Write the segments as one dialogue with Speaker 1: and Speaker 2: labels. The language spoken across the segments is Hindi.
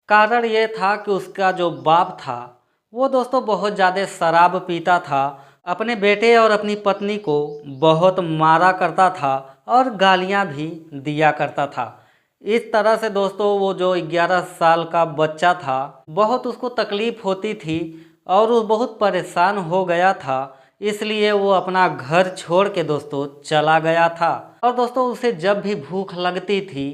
Speaker 1: कारण ये था कि उसका जो बाप था वो दोस्तों बहुत ज़्यादा शराब पीता था, अपने बेटे और अपनी पत्नी को बहुत मारा करता था और गालियां भी दिया करता था। इस तरह से दोस्तों वो जो 11 साल का बच्चा था बहुत उसको तकलीफ़ होती थी और वो बहुत परेशान हो गया था, इसलिए वो अपना घर छोड़ के दोस्तों चला गया था। और दोस्तों उसे जब भी भूख लगती थी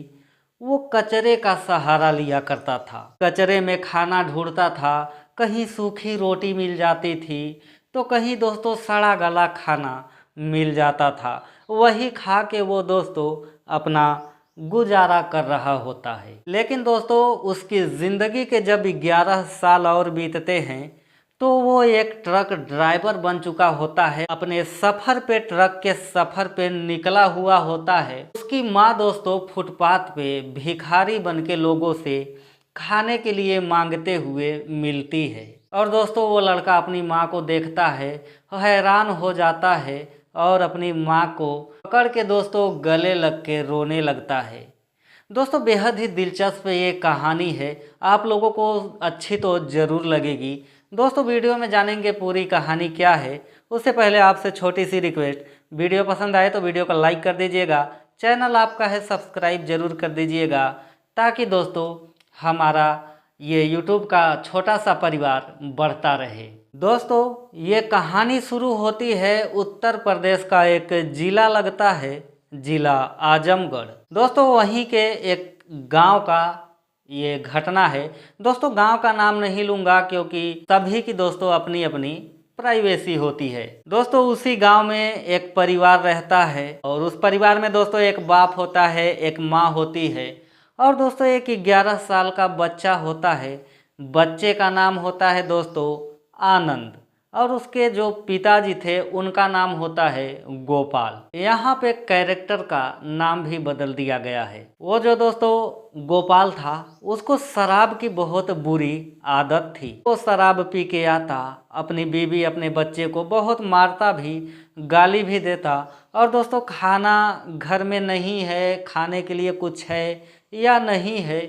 Speaker 1: वो कचरे का सहारा लिया करता था, कचरे में खाना ढूंढता था। कहीं सूखी रोटी मिल जाती थी तो कहीं दोस्तों सड़ा गला खाना मिल जाता था, वही खा के वो दोस्तों अपना गुजारा कर रहा होता है। लेकिन दोस्तों उसकी ज़िंदगी के जब 11 साल और बीतते हैं तो वो एक ट्रक ड्राइवर बन चुका होता है, अपने सफ़र पे ट्रक के सफ़र पे निकला हुआ होता है। उसकी माँ दोस्तों फुटपाथ पे भिखारी बन के लोगों से खाने के लिए मांगते हुए मिलती है और दोस्तों वो लड़का अपनी माँ को देखता है, हैरान हो जाता है और अपनी माँ को पकड़ के दोस्तों गले लग के रोने लगता है। दोस्तों बेहद ही दिलचस्प ये कहानी है, आप लोगों को अच्छी तो ज़रूर लगेगी। दोस्तों वीडियो में जानेंगे पूरी कहानी क्या है, उससे पहले आपसे छोटी सी रिक्वेस्ट, वीडियो पसंद आए तो वीडियो को लाइक कर दीजिएगा, चैनल आपका है सब्सक्राइब जरूर कर दीजिएगा ताकि दोस्तों हमारा ये यूट्यूब का छोटा सा परिवार बढ़ता रहे। दोस्तों ये कहानी शुरू होती है उत्तर प्रदेश का एक ज़िला लगता है, जिला आजमगढ़। दोस्तों वहीं के एक गांव का ये घटना है। दोस्तों गांव का नाम नहीं लूँगा क्योंकि सभी की दोस्तों अपनी अपनी प्राइवेसी होती है। दोस्तों उसी गांव में एक परिवार रहता है और उस परिवार में दोस्तों एक बाप होता है, एक माँ होती है और दोस्तों एक 11 साल का बच्चा होता है। बच्चे का नाम होता है दोस्तों आनंद और उसके जो पिताजी थे उनका नाम होता है गोपाल। यहाँ पे कैरेक्टर का नाम भी बदल दिया गया है। वो जो दोस्तों गोपाल था उसको शराब की बहुत बुरी आदत थी। वो शराब पी के आता, अपनी बीवी अपने बच्चे को बहुत मारता भी, गाली भी देता और दोस्तों खाना घर में नहीं है, खाने के लिए कुछ है या नहीं है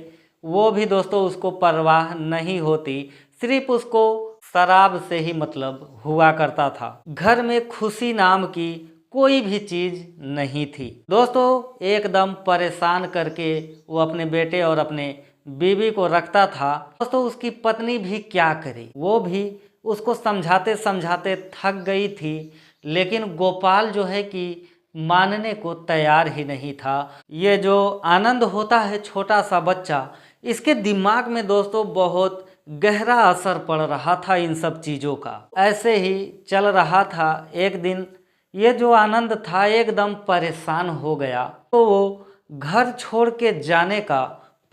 Speaker 1: वो भी दोस्तों उसको परवाह नहीं होती, सिर्फ उसको शराब से ही मतलब हुआ करता था। घर में खुशी नाम की कोई भी चीज़ नहीं थी। दोस्तों एकदम परेशान करके वो अपने बेटे और अपने बीवी को रखता था। दोस्तों उसकी पत्नी भी क्या करे, वो भी उसको समझाते समझाते थक गई थी, लेकिन गोपाल जो है कि मानने को तैयार ही नहीं था। ये जो आनंद होता है छोटा सा बच्चा, इसके दिमाग में दोस्तों बहुत गहरा असर पड़ रहा था इन सब चीज़ों का। ऐसे ही चल रहा था, एक दिन ये जो आनंद था एकदम परेशान हो गया तो वो घर छोड़ के जाने का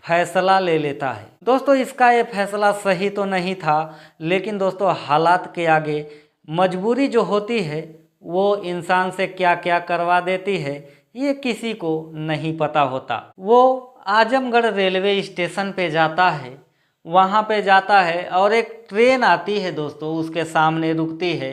Speaker 1: फैसला ले लेता है। दोस्तों इसका ये फैसला सही तो नहीं था, लेकिन दोस्तों हालात के आगे मजबूरी जो होती है वो इंसान से क्या क्या करवा देती है ये किसी को नहीं पता होता। वो आजमगढ़ रेलवे स्टेशन पे जाता है, वहाँ पे जाता है और एक ट्रेन आती है दोस्तों उसके सामने रुकती है।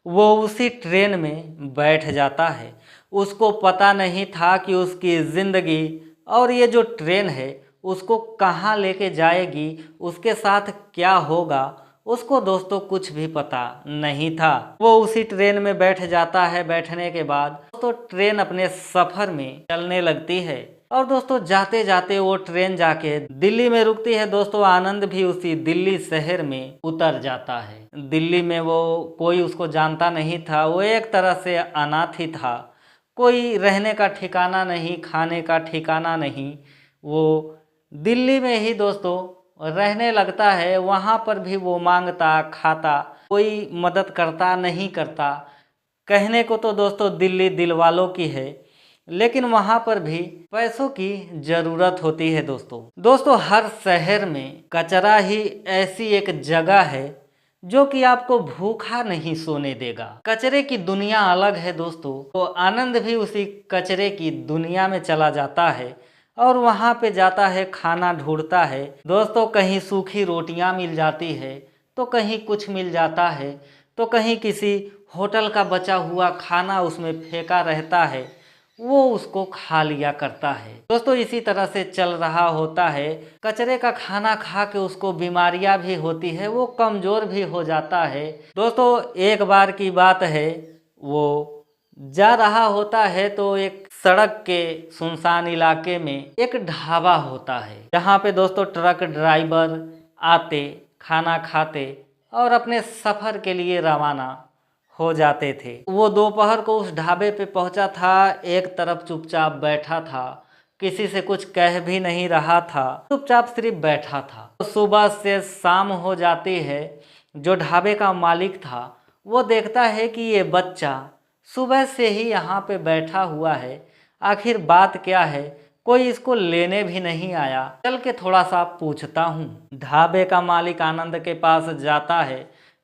Speaker 1: वो उसी ट्रेन में बैठ जाता है। उसको पता नहीं था कि उसकी ज़िंदगी और ये जो ट्रेन है उसको कहाँ लेके जाएगी, उसके साथ क्या होगा, उसको दोस्तों कुछ भी पता नहीं था। वो उसी ट्रेन में बैठ जाता है। बैठने के बाद दोस्तों ट्रेन अपने सफ़र में चलने लगती है और दोस्तों जाते जाते वो ट्रेन जाके दिल्ली में रुकती है। दोस्तों आनंद भी उसी दिल्ली शहर में उतर जाता है। दिल्ली में वो कोई उसको जानता नहीं था, वो एक तरह से अनाथ ही था, कोई रहने का ठिकाना नहीं, खाने का ठिकाना नहीं। वो दिल्ली में ही दोस्तों रहने लगता है। वहाँ पर भी वो मांगता खाता, कोई मदद करता नहीं करता। कहने को तो दोस्तों दिल्ली दिल वालों की है, लेकिन वहाँ पर भी पैसों की ज़रूरत होती है। दोस्तों हर शहर में कचरा ही ऐसी एक जगह है जो कि आपको भूखा नहीं सोने देगा। कचरे की दुनिया अलग है दोस्तों। तो आनंद भी उसी कचरे की दुनिया में चला जाता है और वहाँ पे जाता है, खाना ढूंढता है। दोस्तों कहीं सूखी रोटियाँ मिल जाती है तो कहीं कुछ मिल जाता है, तो कहीं किसी होटल का बचा हुआ खाना उसमें फेंका रहता है। वो उसको खा लिया करता है। दोस्तों इसी तरह से चल रहा होता है। कचरे का खाना खा के उसको बीमारियां भी होती है, वो कमज़ोर भी हो जाता है। दोस्तों एक बार की बात है, वो जा रहा होता है तो एक सड़क के सुनसान इलाके में एक ढाबा होता है, जहाँ पे दोस्तों ट्रक ड्राइवर आते, खाना खाते और अपने सफ़र के लिए रवाना हो जाते थे। वो दोपहर को उस ढाबे पे पहुंचा था, एक तरफ चुपचाप बैठा था, किसी से कुछ कह भी नहीं रहा था, चुपचाप सिर्फ बैठा था। तो सुबह से शाम हो जाती है। जो ढाबे का मालिक था वो देखता है कि ये बच्चा सुबह से ही यहाँ पे बैठा हुआ है, आखिर बात क्या है, कोई इसको लेने भी नहीं आया, चल के थोड़ा सा पूछता हूँ। ढाबे का मालिक आनंद के पास जाता है,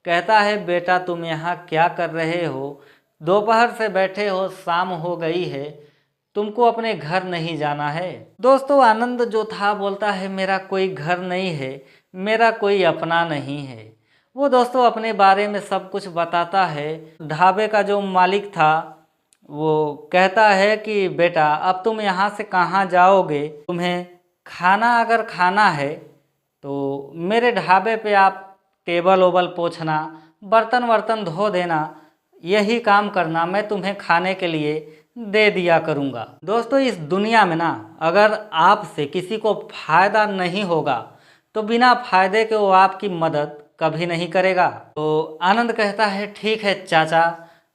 Speaker 1: कहता है बेटा तुम यहाँ क्या कर रहे हो, दोपहर से बैठे हो, शाम हो गई है, तुमको अपने घर नहीं जाना है। दोस्तों आनंद जो था बोलता है मेरा कोई घर नहीं है, मेरा कोई अपना नहीं है। वो दोस्तों अपने बारे में सब कुछ बताता है। ढाबे का जो मालिक था वो कहता है कि बेटा अब तुम यहाँ से कहाँ जाओगे, तुम्हें खाना अगर खाना है तो मेरे ढाबे पे आप टेबल ओबल पोंछना, बर्तन वर्तन धो देना, यही काम करना, मैं तुम्हें खाने के लिए दे दिया करूँगा। दोस्तों इस दुनिया में ना अगर आपसे किसी को फ़ायदा नहीं होगा तो बिना फ़ायदे के वो आपकी मदद कभी नहीं करेगा। तो आनंद कहता है ठीक है चाचा,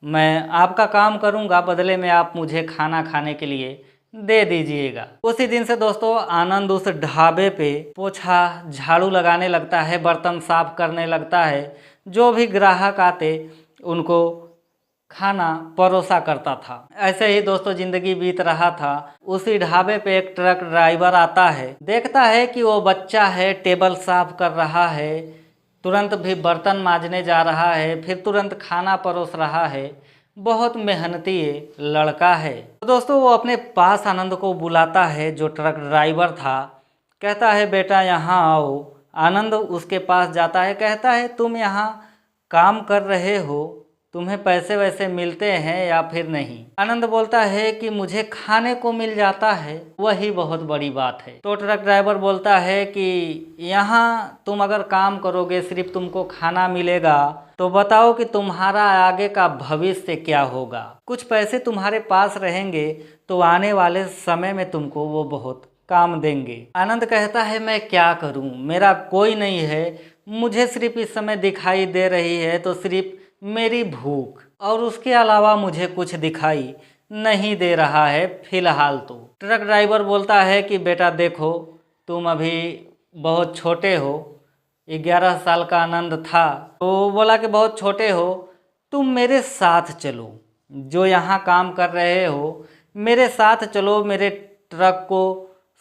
Speaker 1: मैं आपका काम करूँगा, बदले में आप मुझे खाना खाने के लिए दे दीजिएगा। उसी दिन से दोस्तों आनंद उस ढाबे पे पोछा झाड़ू लगाने लगता है, बर्तन साफ करने लगता है, जो भी ग्राहक आते उनको खाना परोसा करता था। ऐसे ही दोस्तों ज़िंदगी बीत रहा था। उसी ढाबे पे एक ट्रक ड्राइवर आता है, देखता है कि वो बच्चा है टेबल साफ कर रहा है, तुरंत भी बर्तन मांजने जा रहा है, फिर तुरंत खाना परोस रहा है, बहुत मेहनती लड़का है। तो दोस्तों वो अपने पास आनंद को बुलाता है, जो ट्रक ड्राइवर था, कहता है बेटा यहाँ आओ। आनंद उसके पास जाता है, कहता है तुम यहाँ काम कर रहे हो, तुम्हें पैसे वैसे मिलते हैं या फिर नहीं। आनंद बोलता है कि मुझे खाने को मिल जाता है, वही बहुत बड़ी बात है। तो ट्रक ड्राइवर बोलता है कि यहाँ तुम अगर काम करोगे, सिर्फ तुमको खाना मिलेगा, तो बताओ कि तुम्हारा आगे का भविष्य क्या होगा। कुछ पैसे तुम्हारे पास रहेंगे तो आने वाले समय में तुमको वो बहुत काम देंगे। आनंद कहता है मैं क्या करूँ, मेरा कोई नहीं है, मुझे सिर्फ इस समय दिखाई दे रही है तो सिर्फ मेरी भूख, और उसके अलावा मुझे कुछ दिखाई नहीं दे रहा है फिलहाल। तो ट्रक ड्राइवर बोलता है कि बेटा देखो तुम अभी बहुत छोटे हो, 11 साल का आनंद था, तो बोला कि बहुत छोटे हो, तुम मेरे साथ चलो, जो यहाँ काम कर रहे हो मेरे साथ चलो, मेरे ट्रक को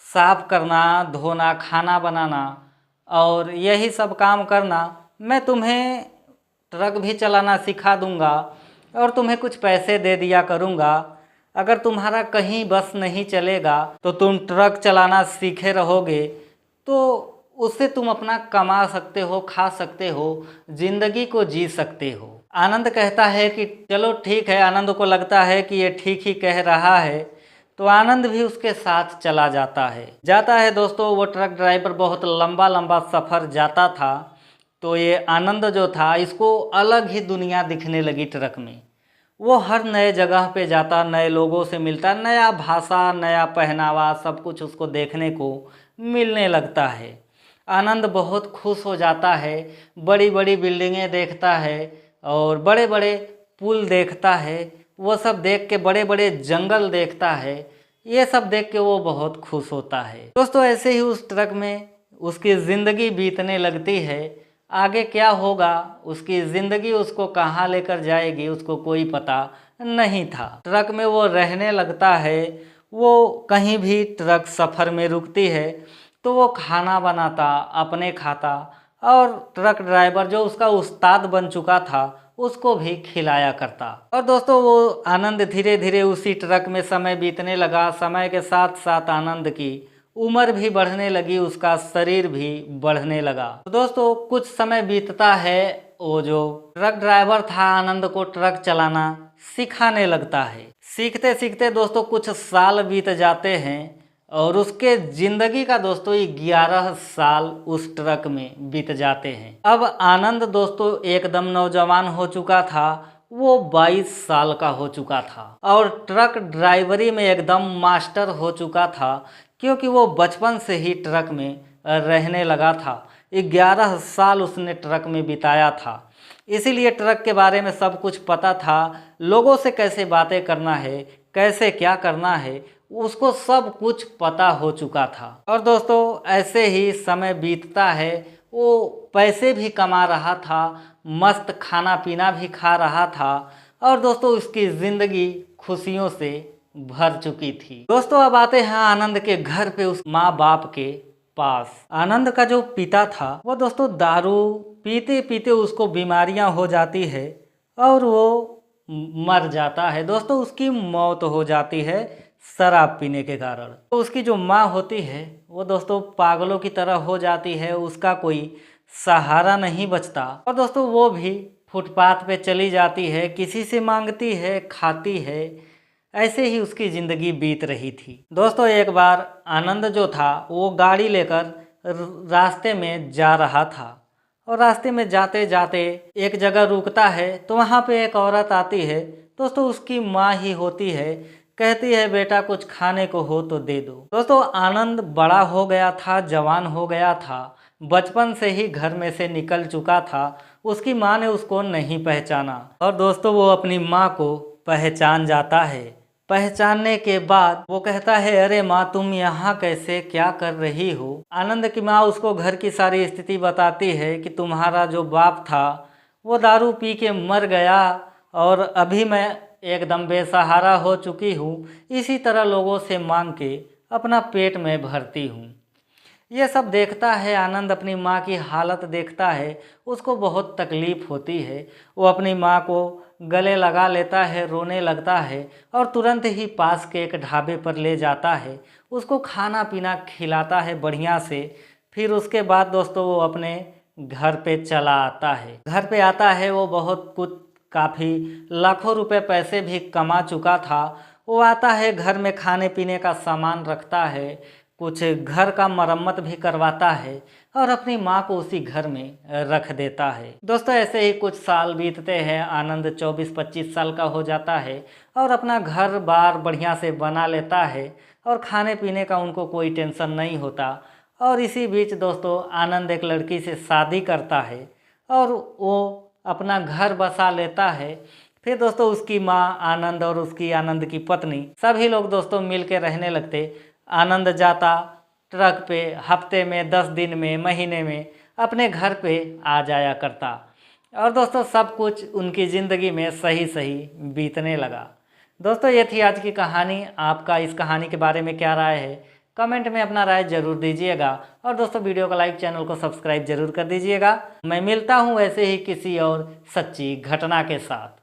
Speaker 1: साफ करना, धोना, खाना बनाना और यही सब काम करना, मैं तुम्हें ट्रक भी चलाना सिखा दूंगा और तुम्हें कुछ पैसे दे दिया करूंगा। अगर तुम्हारा कहीं बस नहीं चलेगा तो तुम ट्रक चलाना सीखे रहोगे, तो उससे तुम अपना कमा सकते हो, खा सकते हो, ज़िंदगी को जी सकते हो। आनंद कहता है कि चलो ठीक है। आनंद को लगता है कि ये ठीक ही कह रहा है, तो आनंद भी उसके साथ चला जाता है। दोस्तों वो ट्रक ड्राइवर बहुत लंबा लंबा सफ़र जाता था, तो ये आनंद जो था इसको अलग ही दुनिया दिखने लगी ट्रक में। वो हर नए जगह पे जाता, नए लोगों से मिलता, नया भाषा, नया पहनावा, सब कुछ उसको देखने को मिलने लगता है। आनंद बहुत खुश हो जाता है, बड़ी बड़ी बिल्डिंगें देखता है और बड़े बड़े पुल देखता है, वो सब देख के, बड़े बड़े जंगल देखता है, ये सब देख के वो बहुत खुश होता है। दोस्तों ऐसे ही उस ट्रक में उसकी ज़िंदगी बीतने लगती है। आगे क्या होगा, उसकी ज़िंदगी उसको कहाँ लेकर जाएगी, उसको कोई पता नहीं था। ट्रक में वो रहने लगता है। वो कहीं भी ट्रक सफ़र में रुकती है तो वो खाना बनाता, अपने खाता, और ट्रक ड्राइवर जो उसका उस्ताद बन चुका था उसको भी खिलाया करता। और दोस्तों वो आनंद धीरे धीरे उसी ट्रक में समय बीतने लगा। समय के साथ साथ आनंद की उम्र भी बढ़ने लगी, उसका शरीर भी बढ़ने लगा। तो दोस्तों कुछ समय बीतता है, वो जो ट्रक ड्राइवर था आनंद को ट्रक चलाना सिखाने लगता है। सीखते सीखते दोस्तों कुछ साल बीत जाते हैं और उसके ज़िंदगी का दोस्तों 11 साल उस ट्रक में बीत जाते हैं। अब आनंद दोस्तों एकदम नौजवान हो चुका था, वो 22 साल का हो चुका था और ट्रक ड्राइवरी में एकदम मास्टर हो चुका था, क्योंकि वो बचपन से ही ट्रक में रहने लगा था। 11 साल उसने ट्रक में बिताया था, इसीलिए ट्रक के बारे में सब कुछ पता था। लोगों से कैसे बातें करना है, कैसे क्या करना है, उसको सब कुछ पता हो चुका था। और दोस्तों ऐसे ही समय बीतता है, वो पैसे भी कमा रहा था, मस्त खाना पीना भी खा रहा था और दोस्तों उसकी ज़िंदगी खुशियों से भर चुकी थी। दोस्तों अब आते हैं आनंद के घर पे, उस माँ बाप के पास। आनंद का जो पिता था वो दोस्तों दारू पीते पीते उसको बीमारियां हो जाती है और वो मर जाता है। दोस्तों उसकी मौत हो जाती है शराब पीने के कारण। तो उसकी जो माँ होती है वो दोस्तों पागलों की तरह हो जाती है, उसका कोई सहारा नहीं बचता और दोस्तों वो भी फुटपाथ पे चली जाती है, किसी से मांगती है, खाती है। ऐसे ही उसकी ज़िंदगी बीत रही थी। दोस्तों एक बार आनंद जो था वो गाड़ी लेकर रास्ते में जा रहा था और रास्ते में जाते जाते एक जगह रुकता है तो वहाँ पे एक औरत आती है। दोस्तों उसकी माँ ही होती है, कहती है बेटा कुछ खाने को हो तो दे दो। दोस्तों आनंद बड़ा हो गया था, जवान हो गया था, बचपन से ही घर में से निकल चुका था। उसकी माँ ने उसको नहीं पहचाना और दोस्तों वो अपनी माँ को पहचान जाता है। पहचानने के बाद वो कहता है अरे माँ तुम यहाँ कैसे, क्या कर रही हो। आनंद की माँ उसको घर की सारी स्थिति बताती है कि तुम्हारा जो बाप था वो दारू पी के मर गया और अभी मैं एकदम बेसहारा हो चुकी हूँ, इसी तरह लोगों से मांग के अपना पेट में भरती हूँ। ये सब देखता है आनंद, अपनी माँ की हालत देखता है, उसको बहुत तकलीफ़ होती है। वो अपनी माँ को गले लगा लेता है, रोने लगता है और तुरंत ही पास के एक ढाबे पर ले जाता है, उसको खाना पीना खिलाता है बढ़िया से। फिर उसके बाद दोस्तों वो अपने घर पे चला आता है। घर पे आता है, वो बहुत कुछ काफ़ी लाखों रुपए पैसे भी कमा चुका था। वो आता है, घर में खाने पीने का सामान रखता है, कुछ घर का मरम्मत भी करवाता है और अपनी माँ को उसी घर में रख देता है। दोस्तों ऐसे ही कुछ साल बीतते हैं, आनंद 24-25 साल का हो जाता है और अपना घर बार बढ़िया से बना लेता है और खाने पीने का उनको कोई टेंशन नहीं होता। और इसी बीच दोस्तों आनंद एक लड़की से शादी करता है और वो अपना घर बसा लेता है। फिर दोस्तों उसकी माँ, आनंद और उसकी आनंद की पत्नी सभी लोग दोस्तों मिल के रहने लगते। आनंद जाता ट्रक पे, हफ्ते में, 10 दिन में, महीने में अपने घर पे आ जाया करता और दोस्तों सब कुछ उनकी ज़िंदगी में सही सही बीतने लगा। दोस्तों ये थी आज की कहानी। आपका इस कहानी के बारे में क्या राय है, कमेंट में अपना राय जरूर दीजिएगा और दोस्तों वीडियो को लाइक, चैनल को सब्सक्राइब जरूर कर दीजिएगा। मैं मिलता हूँ ऐसे ही किसी और सच्ची घटना के साथ।